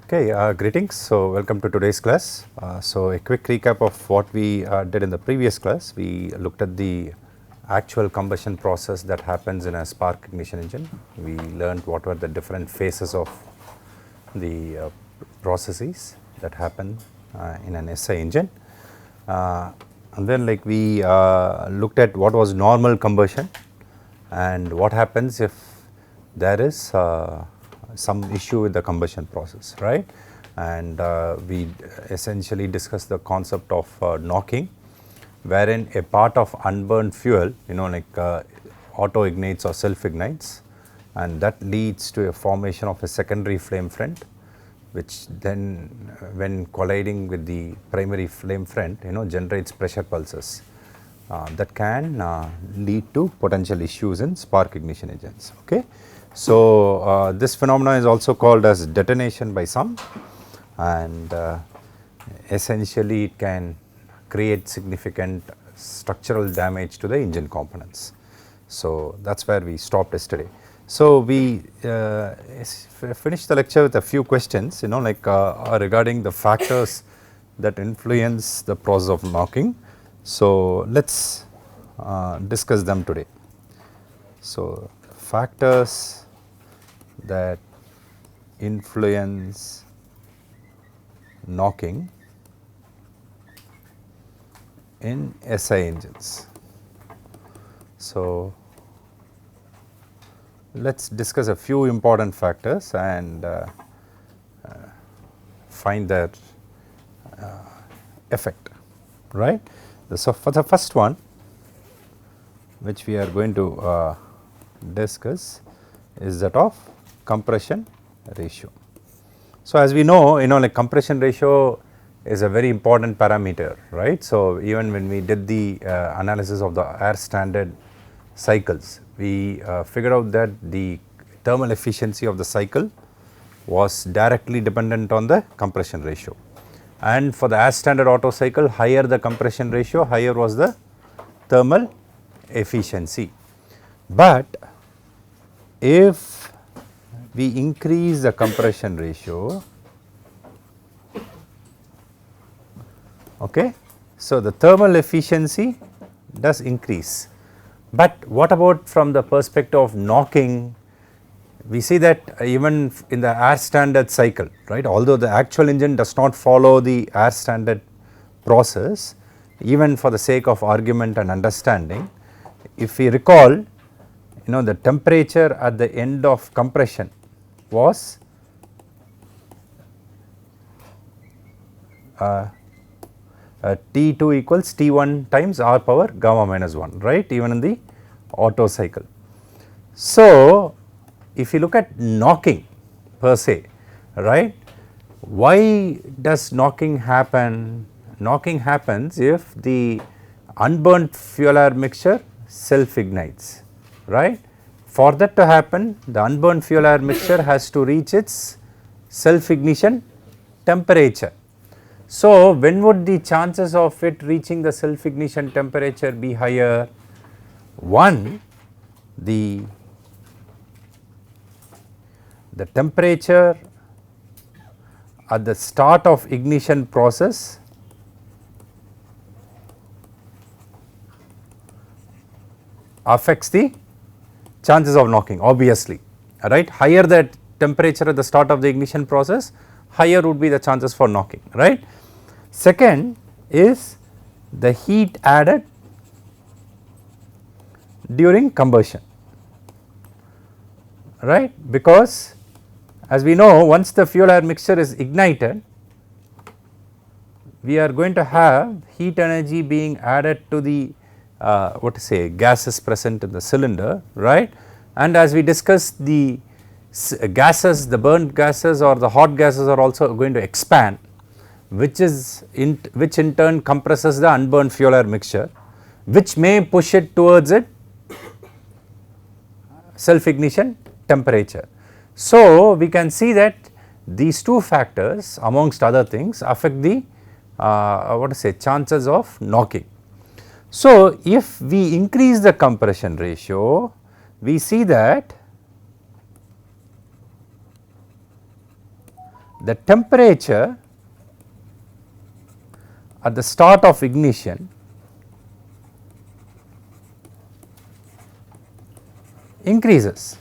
Okay, greetings. So, welcome to today's class. So, a quick recap of what we did in the previous class. We looked at the actual combustion process that happens in a spark ignition engine. We learned what were the different phases of the processes that happen in an SI engine. And then like we looked at what was normal combustion and what happens if there is some issue with the combustion process, right? And we essentially discussed the concept of knocking, wherein a part of unburned fuel, like auto ignites or self ignites, and that leads to a formation of a secondary flame front, which then when colliding with the primary flame front, generates pressure pulses that can lead to potential issues in spark ignition engines. Okay. So, this phenomenon is also called as detonation by some, and essentially it can create significant structural damage to the engine components. So, that is where we stopped yesterday. So, we finished the lecture with a few questions regarding the factors that influence the process of knocking. So, let us discuss them today. So, factors that influence knocking in SI engines. So, let us discuss a few important factors and find their effect, right. So, for the first one which we are going to discuss is that of compression ratio. So, as we know, like compression ratio is a very important parameter, right. So, even when we did the analysis of the air standard cycles, we figured out that the thermal efficiency of the cycle was directly dependent on the compression ratio, and for the air standard Otto cycle, higher the compression ratio, higher was the thermal efficiency. But if we increase the compression ratio, okay, so the thermal efficiency does increase. But what about from the perspective of knocking? We see that even in the air standard cycle, right, although the actual engine does not follow the air standard process, even for the sake of argument and understanding, if we recall, the temperature at the end of compression was T2 equals T1 times R power gamma minus 1, right, even in the Otto cycle. So, if you look at knocking per se, right, why does knocking happen? Knocking happens if the unburnt fuel air mixture self ignites, right. For that to happen, the unburnt fuel air mixture has to reach its self ignition temperature. So, when would the chances of it reaching the self ignition temperature be higher? One, the temperature at the start of ignition process affects the chances of knocking, obviously, right. Higher the temperature at the start of the ignition process, higher would be the chances for knocking, right. Second is the heat added during combustion, right, because as we know, once the fuel air mixture is ignited, we are going to have heat energy being added to the gases present in the cylinder, right. And as we discussed, the gases, the burnt gases or the hot gases are also going to expand, which in turn compresses the unburned fuel air mixture, which may push it towards it self ignition temperature. So, we can see that these two factors amongst other things affect the chances of knocking. So, if we increase the compression ratio, we see that the temperature at the start of ignition increases.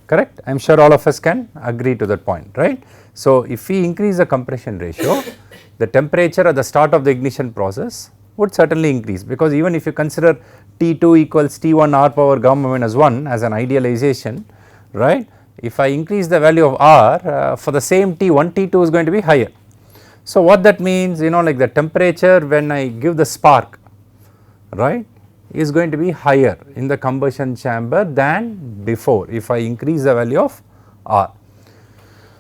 Correct? I am sure all of us can agree to that point, right. So, if we increase the compression ratio, the temperature at the start of the ignition process would certainly increase, because even if you consider T2 equals T1 R power gamma minus 1 as an idealization, right. If I increase the value of R for the same T1, T2 is going to be higher. So, what that means, like the temperature when I give the spark, right, is going to be higher in the combustion chamber than before if I increase the value of R.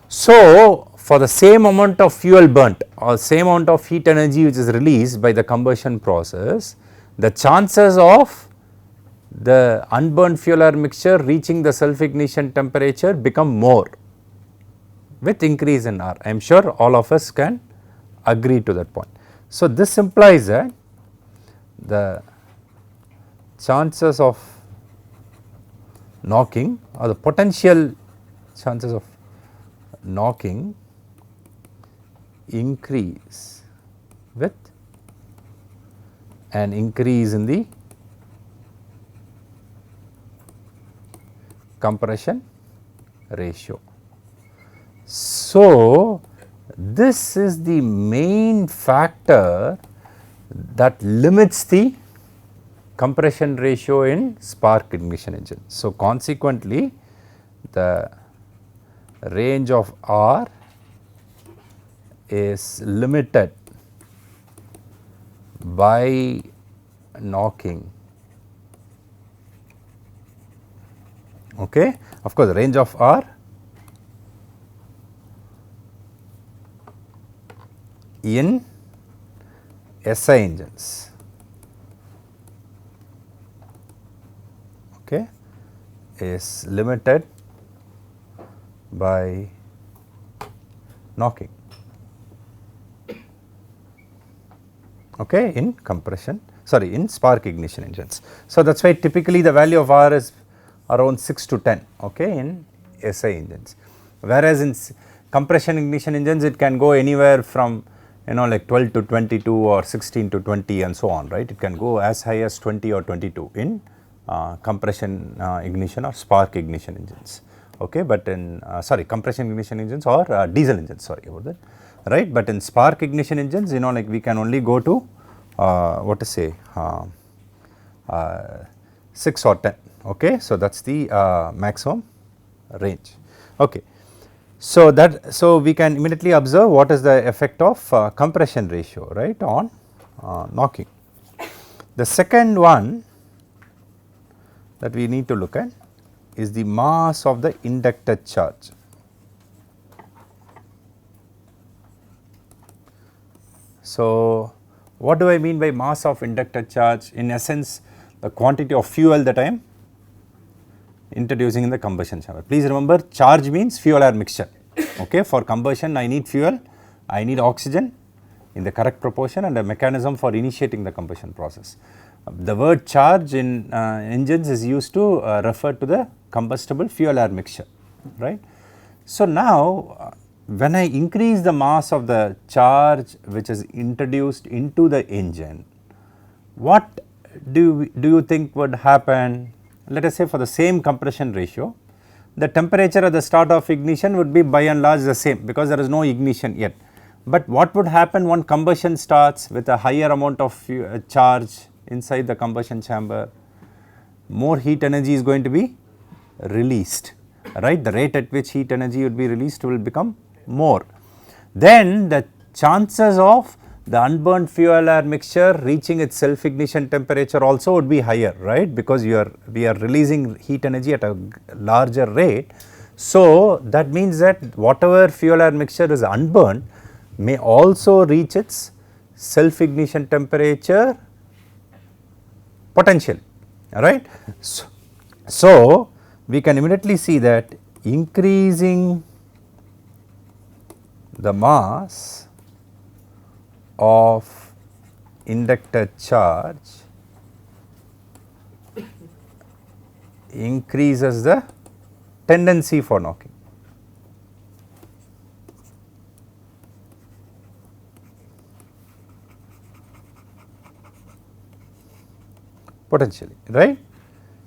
So, for the same amount of fuel burnt or same amount of heat energy which is released by the combustion process, the chances of the unburnt fuel air mixture reaching the self ignition temperature become more with increase in R. I am sure all of us can agree to that point. So, this implies that the chances of knocking or the potential chances of knocking increase with an increase in the compression ratio. So, this is the main factor that limits the compression ratio in spark ignition engine. So, consequently, the range of R is limited by knocking. Okay. Of course, the range of R in SI engines, okay, is limited by knocking, okay, in spark ignition engines. So, that is why typically the value of R is around 6 to 10, okay, in SI engines, whereas in compression ignition engines it can go anywhere from like 12 to 22 or 16 to 20 and so on, right. It can go as high as 20 or 22 in compression ignition or spark ignition engines, okay, but in compression ignition engines or diesel engines, sorry about that, right. But in spark ignition engines, like we can only go to 6 or 10, okay. So, that is the maximum range, okay. So, we can immediately observe what is the effect of compression ratio, right, on knocking. The second one that we need to look at is the mass of the inducted charge. So, what do I mean by mass of inducted charge? In essence, the quantity of fuel that I am introducing in the combustion chamber. Please remember, charge means fuel air mixture, okay. For combustion I need fuel, I need oxygen in the correct proportion and a mechanism for initiating the combustion process. The word charge in engines is used to refer to the combustible fuel air mixture, right. So, now when I increase the mass of the charge which is introduced into the engine, what do you think would happen? Let us say for the same compression ratio, the temperature at the start of ignition would be by and large the same, because there is no ignition yet. But what would happen when combustion starts with a higher amount of charge inside the combustion chamber? More heat energy is going to be released, right. The rate at which heat energy would be released will become more. Then the chances of the unburnt fuel air mixture reaching its self ignition temperature also would be higher, right, because we are releasing heat energy at a larger rate. So, that means that whatever fuel air mixture is unburnt may also reach its self ignition temperature potential, right. So, we can immediately see that increasing the mass of inductor charge increases the tendency for knocking. Potentially, right.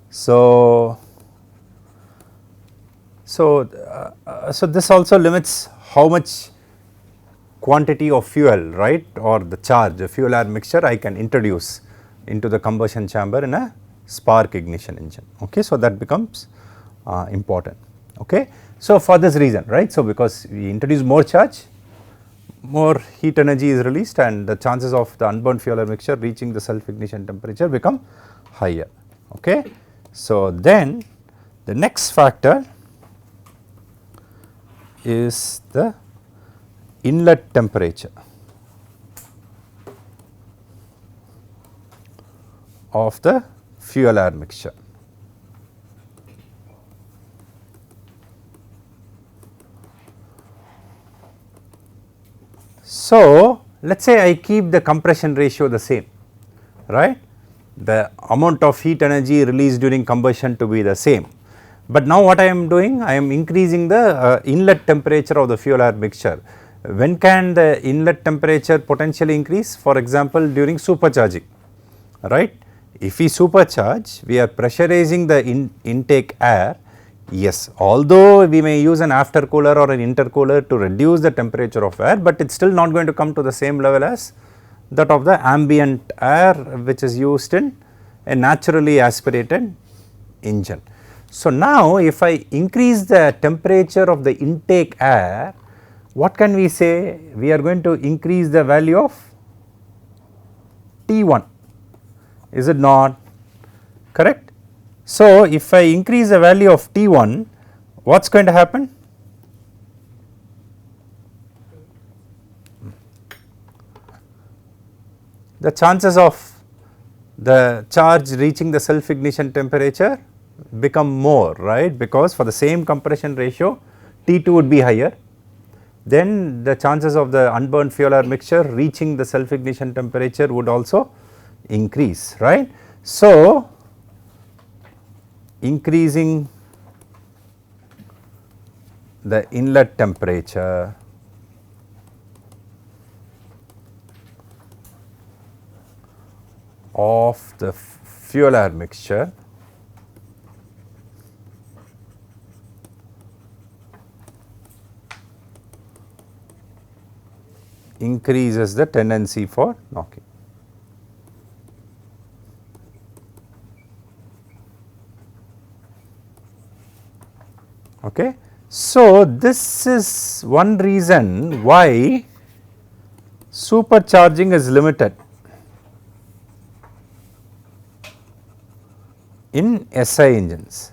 So this also limits how much quantity of fuel, right, or the charge, the fuel air mixture I can introduce into the combustion chamber in a spark ignition engine. Okay, so that becomes important. Okay, so for this reason, right, so because we introduce more charge, more heat energy is released, and the chances of the unburned fuel air mixture reaching the self ignition temperature become higher. Okay, so then the next factor is the inlet temperature of the fuel air mixture. So, let us say I keep the compression ratio the same, right, the amount of heat energy released during combustion to be the same, but now what I am doing, I am increasing the inlet temperature of the fuel air mixture. When can the inlet temperature potentially increase? For example, during supercharging, right. If we supercharge, we are pressurizing the intake air. Yes, although we may use an after cooler or an intercooler to reduce the temperature of air, but it is still not going to come to the same level as that of the ambient air which is used in a naturally aspirated engine. So, now if I increase the temperature of the intake air, what can we say? We are going to increase the value of T1, is it not correct? So, if I increase the value of T1, what is going to happen? The chances of the charge reaching the self ignition temperature become more, right, because for the same compression ratio T2 would be higher, then the chances of the unburned fuel air mixture reaching the self ignition temperature would also increase, right. So, increasing the inlet temperature of the fuel air mixture increases the tendency for knocking. Okay. So, this is one reason why supercharging is limited in SI engines,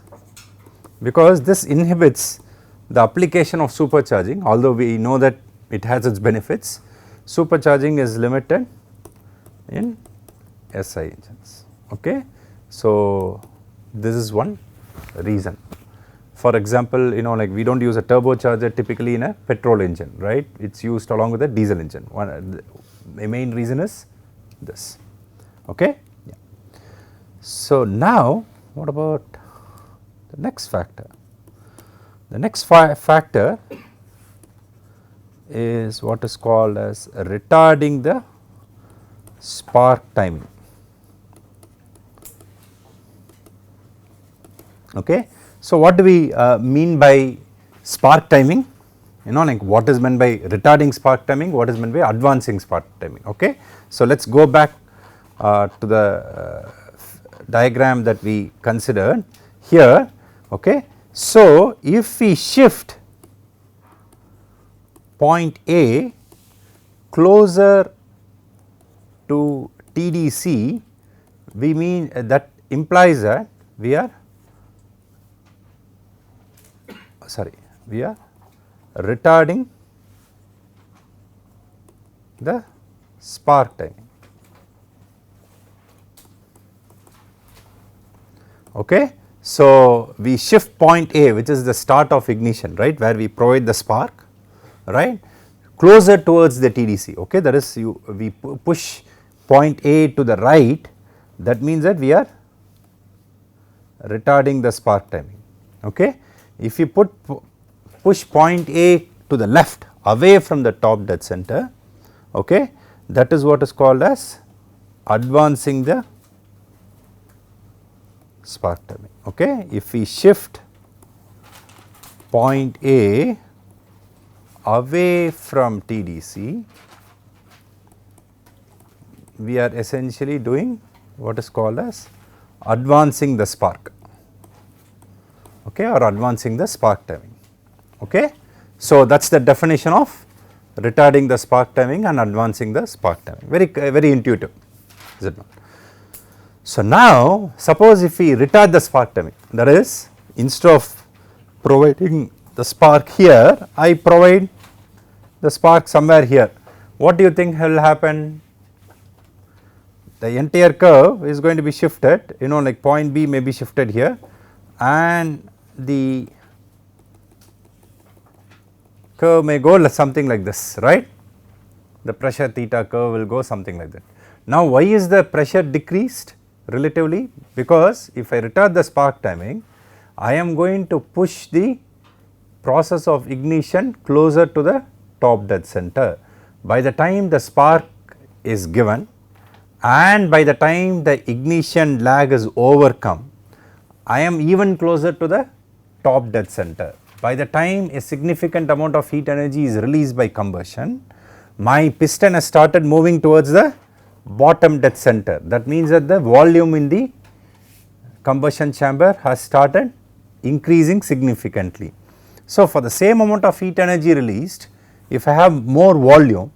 because this inhibits the application of supercharging. Although we know that it has its benefits, supercharging is limited in SI engines. Okay. So, this is one reason. For example, like we do not use a turbocharger typically in a petrol engine, right, it is used along with a diesel engine. The main reason is this. Okay. Yeah. So, now what about the next factor? The next factor is what is called as retarding the spark timing. Okay. So, what do we mean by spark timing? Like what is meant by retarding spark timing, what is meant by advancing spark timing. Okay. So, let us go back to the diagram that we considered here. Okay. So, if we shift point A closer to TDC, we mean that implies that we are retarding the spark timing. Okay. So, we shift point A, which is the start of ignition, right, where we provide the spark, right, closer towards the TDC, okay. That is we push point A to the right, that means that we are retarding the spark timing, okay. If you push point A to the left away from the top dead center, okay, that is what is called as advancing the spark timing, okay. If we shift point A away from TDC, we are essentially doing what is called as advancing the spark, okay, or advancing the spark timing, okay. So, that is the definition of retarding the spark timing and advancing the spark timing, very intuitive, is it not? So, now suppose if we retard the spark timing, that is instead of providing the spark here, I provide the spark somewhere here, what do you think will happen? The entire curve is going to be shifted, you know, like point B may be shifted here and the curve may go something like this, right. The pressure theta curve will go something like that. Now, why is the pressure decreased relatively? Because if I retard the spark timing, I am going to push the process of ignition closer to the top dead center. By the time the spark is given and by the time the ignition lag is overcome, I am even closer to the top dead center. By the time a significant amount of heat energy is released by combustion, my piston has started moving towards the bottom dead center. That means that the volume in the combustion chamber has started increasing significantly. So, for the same amount of heat energy released, if I have more volume,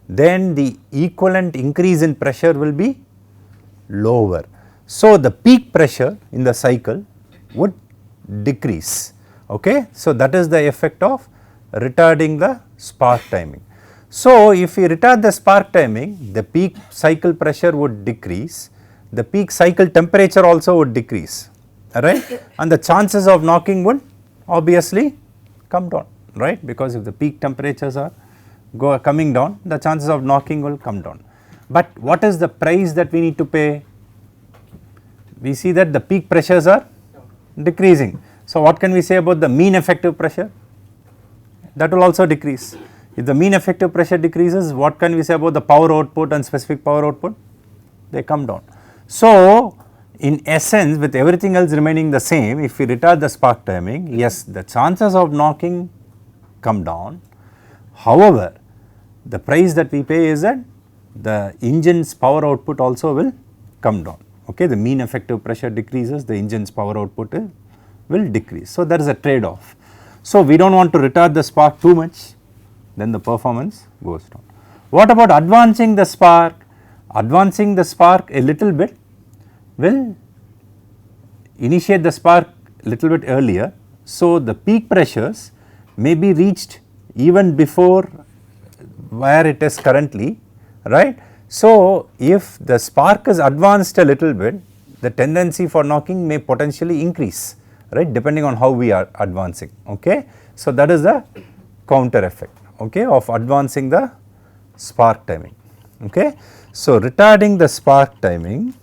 then the equivalent increase in pressure will be lower. So, the peak pressure in the cycle would decrease, okay. So, that is the effect of retarding the spark timing. So, if we retard the spark timing, the peak cycle pressure would decrease, the peak cycle temperature also would decrease, right, and the chances of knocking would obviously come down, right, because if the peak temperatures are coming down, the chances of knocking will come down. But what is the price that we need to pay? We see that the peak pressures are decreasing. So, what can we say about the mean effective pressure? That will also decrease. If the mean effective pressure decreases, what can we say about the power output and specific power output? They come down. So, in essence, with everything else remaining the same, if we retard the spark timing, yes, the chances of knocking come down. However, the price that we pay is that the engine's power output also will come down, okay. The mean effective pressure decreases, the engine's power output will decrease. So, there is a trade off. So, we do not want to retard the spark too much, then the performance goes down. What about advancing the spark? Advancing the spark a little bit will initiate the spark a little bit earlier. So, the peak pressures may be reached even before where it is currently, right. So, if the spark is advanced a little bit, the tendency for knocking may potentially increase, right, depending on how we are advancing, okay. So, that is the counter effect, okay, of advancing the spark timing, okay. So, retarding the spark timing,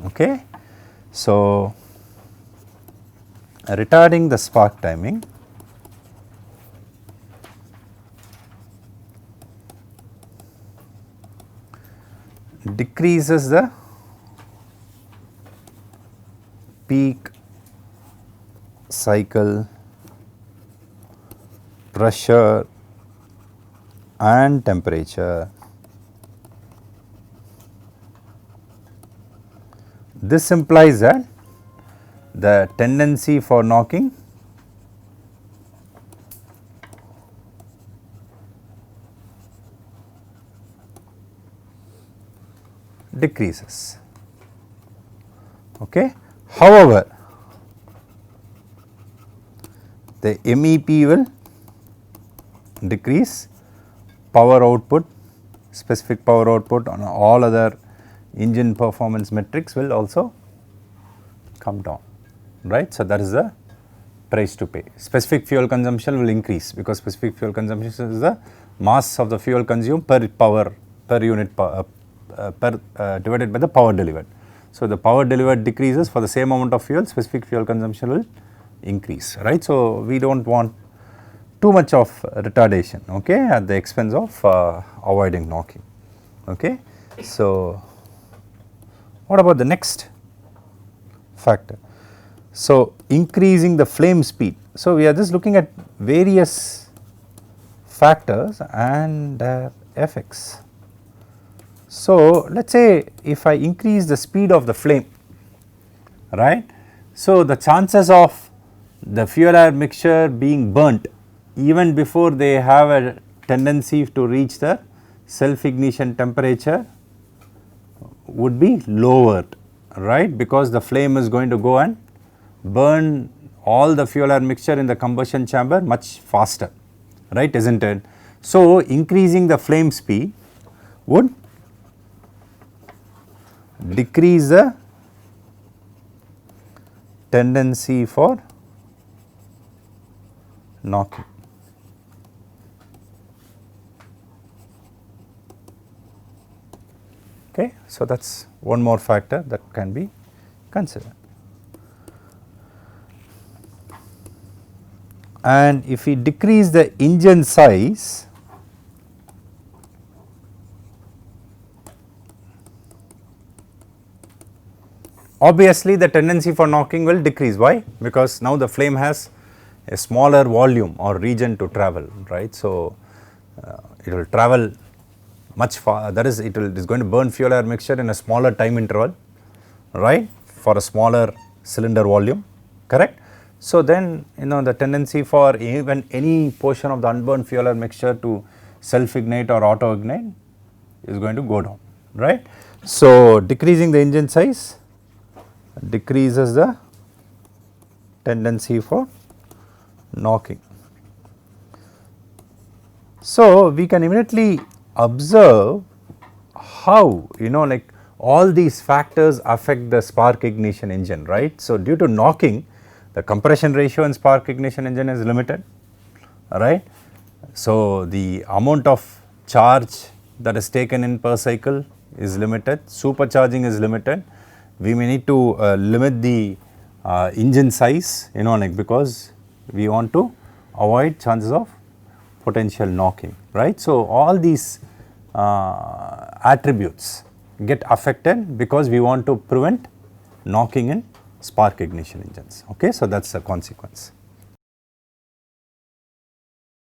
okay. So, retarding the spark timing decreases the peak cycle pressure and temperature. This implies that the tendency for knocking decreases, okay. However, the MEP will decrease, power output, specific power output on all other engine performance metrics will also come down, right. So, that is the price to pay. Specific fuel consumption will increase because specific fuel consumption is the mass of the fuel consumed per unit divided by the power delivered. So, the power delivered decreases for the same amount of fuel, specific fuel consumption will increase, right. So, we do not want too much of retardation, okay, at the expense of avoiding knocking, okay. So, what about the next factor? So, increasing the flame speed. So, we are just looking at various factors and their effects. So, let us say if I increase the speed of the flame, right. So, the chances of the fuel air mixture being burnt even before they have a tendency to reach the self ignition temperature would be lowered, right, because the flame is going to go and burn all the fuel air mixture in the combustion chamber much faster, right, is not it. So, increasing the flame speed would decrease the tendency for knocking. Okay. So, that is one more factor that can be considered. And if we decrease the engine size, obviously the tendency for knocking will decrease. Why? Because now the flame has a smaller volume or region to travel, right. So, it will travel much far, that is it is going to burn fuel air mixture in a smaller time interval, right, for a smaller cylinder volume, correct. So, then the tendency for even any portion of the unburned fuel air mixture to self ignite or auto ignite is going to go down, right. So, decreasing the engine size decreases the tendency for knocking. So, we can immediately observe how like all these factors affect the spark ignition engine, right. So, due to knocking, the compression ratio in spark ignition engine is limited, right. So, the amount of charge that is taken in per cycle is limited, supercharging is limited. We may need to limit the engine size, like because we want to avoid chances of potential knocking, right. So, all these attributes get affected because we want to prevent knocking in spark ignition engines, okay. So, that is the consequence.